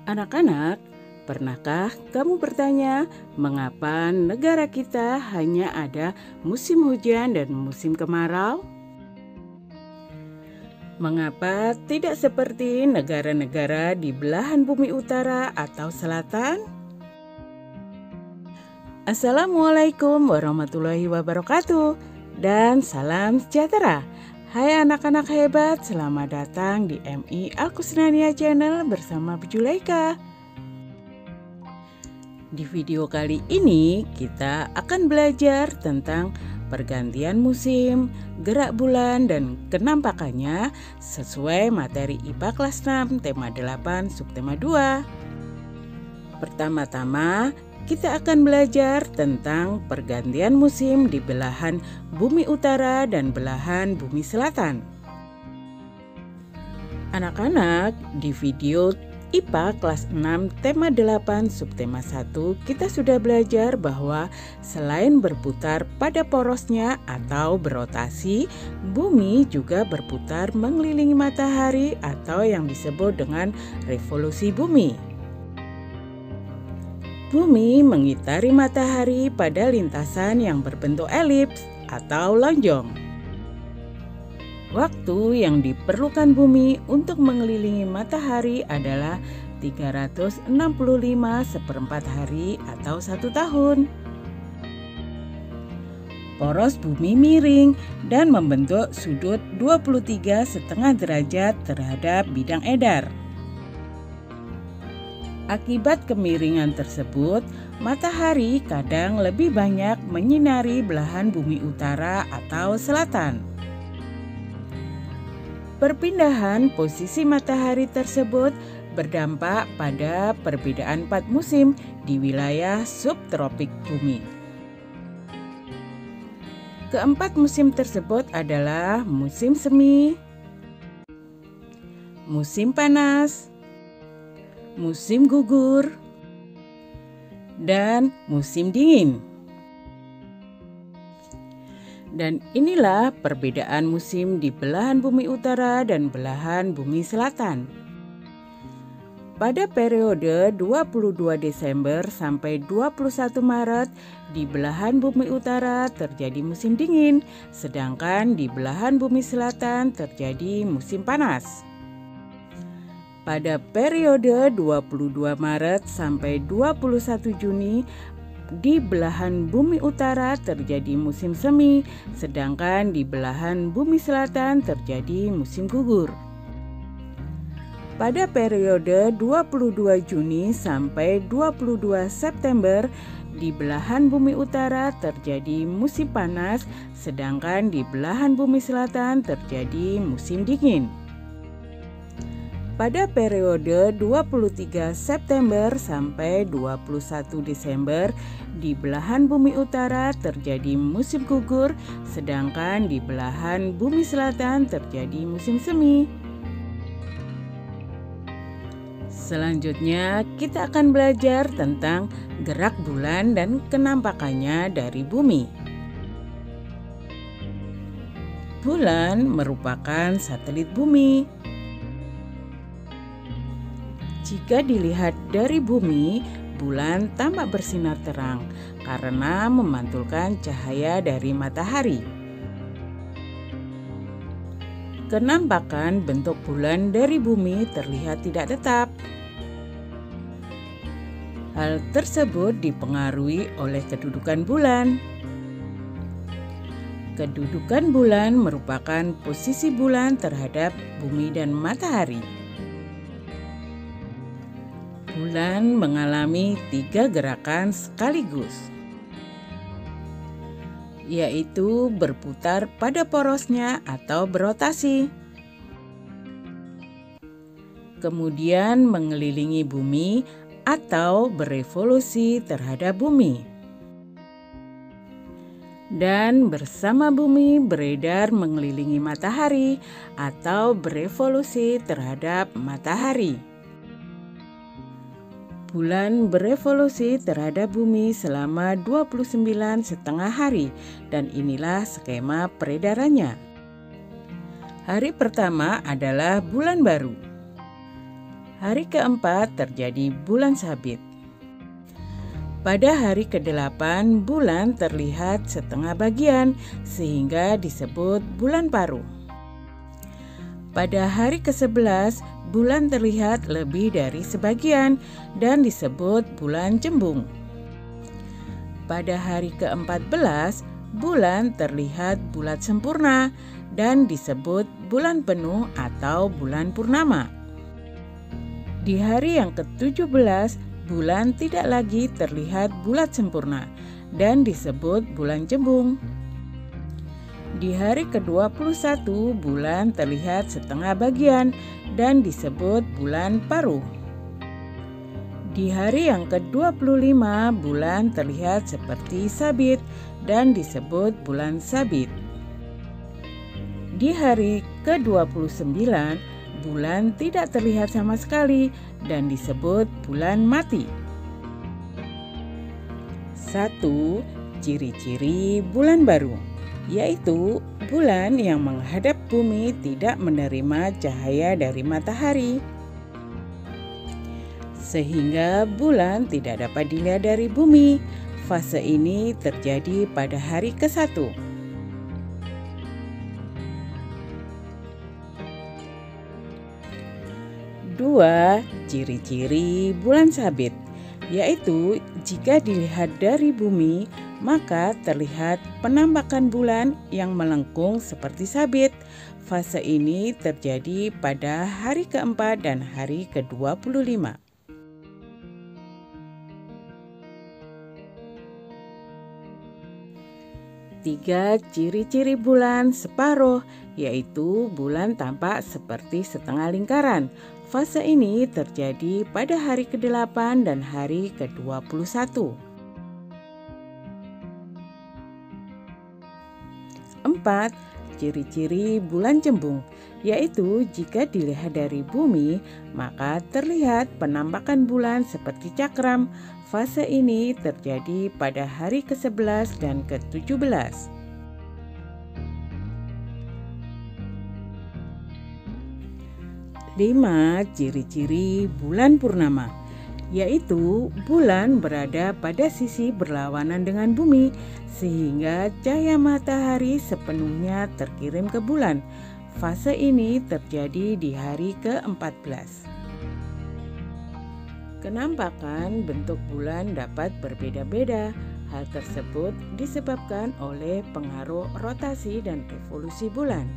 Anak-anak, pernahkah kamu bertanya mengapa negara kita hanya ada musim hujan dan musim kemarau? Mengapa tidak seperti negara-negara di belahan bumi utara atau selatan? Assalamualaikum warahmatullahi wabarakatuh dan salam sejahtera. Hai anak-anak hebat, selamat datang di MI Al-Kusnania Channel bersama Bu Julaika. Di video kali ini kita akan belajar tentang pergantian musim, gerak bulan, dan kenampakannya sesuai materi IPA kelas 6 tema 8 subtema 2. Pertama-tama kita akan belajar tentang pergantian musim di belahan bumi utara dan belahan bumi selatan. Anak-anak, di video IPA kelas 6 tema 8 subtema 1 kita sudah belajar bahwa selain berputar pada porosnya atau berotasi, bumi juga berputar mengelilingi matahari atau yang disebut dengan revolusi bumi. Bumi mengitari matahari pada lintasan yang berbentuk elips atau lonjong. Waktu yang diperlukan bumi untuk mengelilingi matahari adalah 365 seperempat hari atau 1 tahun. Poros bumi miring dan membentuk sudut 23,5 derajat terhadap bidang edar. Akibat kemiringan tersebut, matahari kadang lebih banyak menyinari belahan bumi utara atau selatan. Perpindahan posisi matahari tersebut berdampak pada perbedaan 4 musim di wilayah subtropik bumi. Keempat musim tersebut adalah musim semi, musim panas, musim gugur, dan musim dingin. Dan inilah perbedaan musim di belahan bumi utara dan belahan bumi selatan. Pada periode 22 Desember sampai 21 Maret, di belahan bumi utara terjadi musim dingin, sedangkan di belahan bumi selatan terjadi musim panas. Pada periode 22 Maret sampai 21 Juni, di belahan bumi utara terjadi musim semi, sedangkan di belahan bumi selatan terjadi musim gugur. Pada periode 22 Juni sampai 22 September, di belahan bumi utara terjadi musim panas, sedangkan di belahan bumi selatan terjadi musim dingin. Pada periode 23 September sampai 21 Desember, di belahan bumi utara terjadi musim gugur, sedangkan di belahan bumi selatan terjadi musim semi. Selanjutnya, kita akan belajar tentang gerak bulan dan kenampakannya dari bumi. Bulan merupakan satelit bumi. Jika dilihat dari bumi, bulan tampak bersinar terang karena memantulkan cahaya dari matahari. Kenampakan bentuk bulan dari bumi terlihat tidak tetap. Hal tersebut dipengaruhi oleh kedudukan bulan. Kedudukan bulan merupakan posisi bulan terhadap bumi dan matahari. Bulan mengalami 3 gerakan sekaligus, yaitu berputar pada porosnya atau berotasi, kemudian mengelilingi bumi atau berevolusi terhadap bumi, dan bersama bumi beredar mengelilingi matahari atau berevolusi terhadap matahari. Bulan berevolusi terhadap bumi selama 29,5 hari dan inilah skema peredarannya. Hari pertama adalah bulan baru. Hari keempat terjadi bulan sabit. Pada hari ke-8 bulan terlihat setengah bagian sehingga disebut bulan paruh. Pada hari ke-11 bulan terlihat lebih dari sebagian dan disebut bulan cembung. Pada hari ke-14 bulan terlihat bulat sempurna dan disebut bulan penuh atau bulan purnama. Di hari yang ke-17 bulan tidak lagi terlihat bulat sempurna dan disebut bulan cembung. Di hari ke-21 bulan terlihat setengah bagian dan disebut bulan paruh. Di hari yang ke-25 bulan terlihat seperti sabit dan disebut bulan sabit. Di hari ke-29 bulan tidak terlihat sama sekali dan disebut bulan mati. 1. Ciri-ciri bulan baru, yaitu bulan yang menghadap bumi tidak menerima cahaya dari matahari, sehingga bulan tidak dapat dilihat dari bumi. Fase ini terjadi pada hari ke-1. 2. Ciri-ciri bulan sabit, yaitu jika dilihat dari bumi, maka terlihat penampakan bulan yang melengkung seperti sabit. Fase ini terjadi pada hari keempat dan hari ke-25. 3. Ciri-ciri bulan separuh, yaitu bulan tampak seperti setengah lingkaran. Fase ini terjadi pada hari ke-8 dan hari ke-21. 4. Ciri-ciri bulan cembung, yaitu jika dilihat dari bumi, maka terlihat penampakan bulan seperti cakram. Fase ini terjadi pada hari ke-11 dan ke-17. 5. Ciri-ciri bulan purnama, yaitu bulan berada pada sisi berlawanan dengan bumi sehingga cahaya matahari sepenuhnya terkirim ke bulan. Fase ini terjadi di hari ke-14. Kenampakan bentuk bulan dapat berbeda-beda. Hal tersebut disebabkan oleh pengaruh rotasi dan revolusi bulan.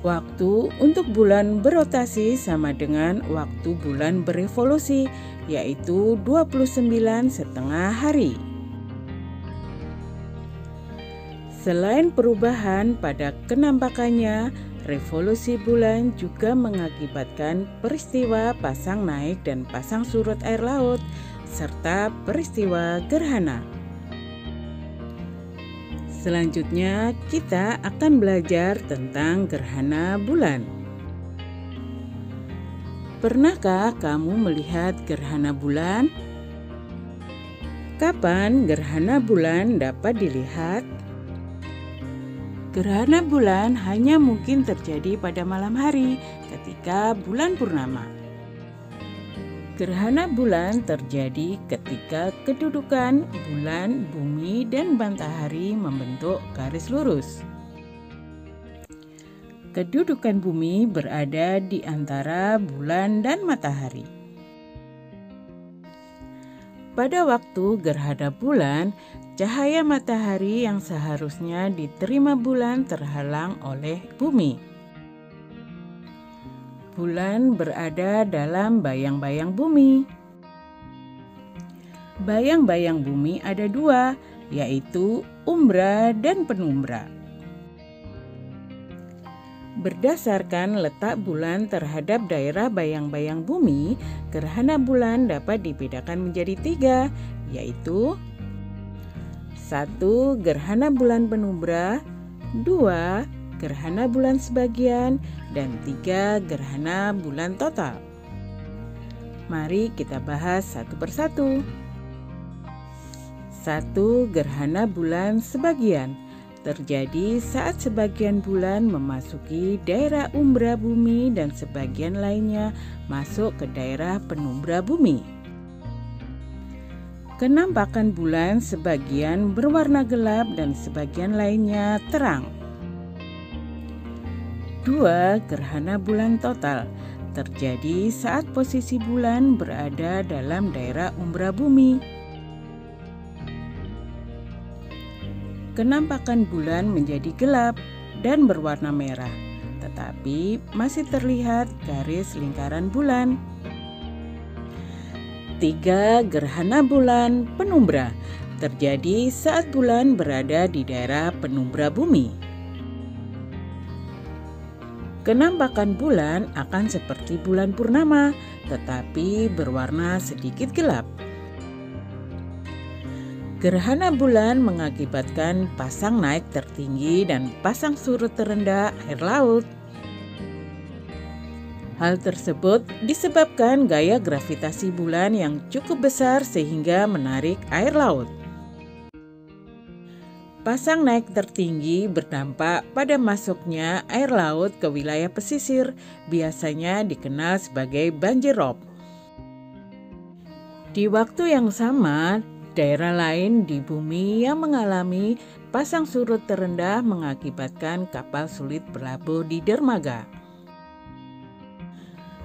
Waktu untuk bulan berotasi sama dengan waktu bulan berevolusi, yaitu 29,5 hari. Selain perubahan pada kenampakannya, revolusi bulan juga mengakibatkan peristiwa pasang naik dan pasang surut air laut, serta peristiwa gerhana. Selanjutnya, kita akan belajar tentang gerhana bulan. Pernahkah kamu melihat gerhana bulan? Kapan gerhana bulan dapat dilihat? Gerhana bulan hanya mungkin terjadi pada malam hari ketika bulan purnama. Gerhana bulan terjadi ketika kedudukan bulan, bumi, dan matahari membentuk garis lurus. Kedudukan bumi berada di antara bulan dan matahari. Pada waktu gerhana bulan, cahaya matahari yang seharusnya diterima bulan terhalang oleh bumi. Bulan berada dalam bayang-bayang bumi. Bayang-bayang bumi ada dua, yaitu umbra dan penumbra. Berdasarkan letak bulan terhadap daerah bayang-bayang bumi, gerhana bulan dapat dibedakan menjadi 3, yaitu 1. Gerhana bulan penumbra, 2. Gerhana bulan sebagian, dan 3. Gerhana bulan total. Mari kita bahas satu persatu. 1. Gerhana bulan sebagian terjadi saat sebagian bulan memasuki daerah umbra bumi dan sebagian lainnya masuk ke daerah penumbra bumi. Kenampakan bulan sebagian berwarna gelap dan sebagian lainnya terang. 2. Gerhana bulan total terjadi saat posisi bulan berada dalam daerah umbra bumi. Kenampakan bulan menjadi gelap dan berwarna merah, tetapi masih terlihat garis lingkaran bulan. 3. Gerhana bulan penumbra terjadi saat bulan berada di daerah penumbra bumi. Kenampakan bulan akan seperti bulan purnama, tetapi berwarna sedikit gelap. Gerhana bulan mengakibatkan pasang naik tertinggi dan pasang surut terendah air laut. Hal tersebut disebabkan gaya gravitasi bulan yang cukup besar sehingga menarik air laut. Pasang naik tertinggi berdampak pada masuknya air laut ke wilayah pesisir, biasanya dikenal sebagai banjir rob. Di waktu yang sama, daerah lain di bumi yang mengalami pasang surut terendah mengakibatkan kapal sulit berlabuh di dermaga.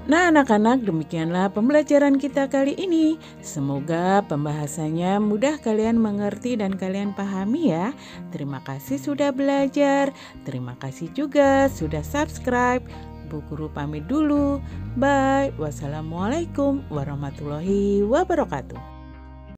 Nah anak-anak, demikianlah pembelajaran kita kali ini. Semoga pembahasannya mudah kalian mengerti dan kalian pahami ya. Terima kasih sudah belajar. Terima kasih juga sudah subscribe. Bu Guru pamit dulu. Bye. Wassalamualaikum warahmatullahi wabarakatuh.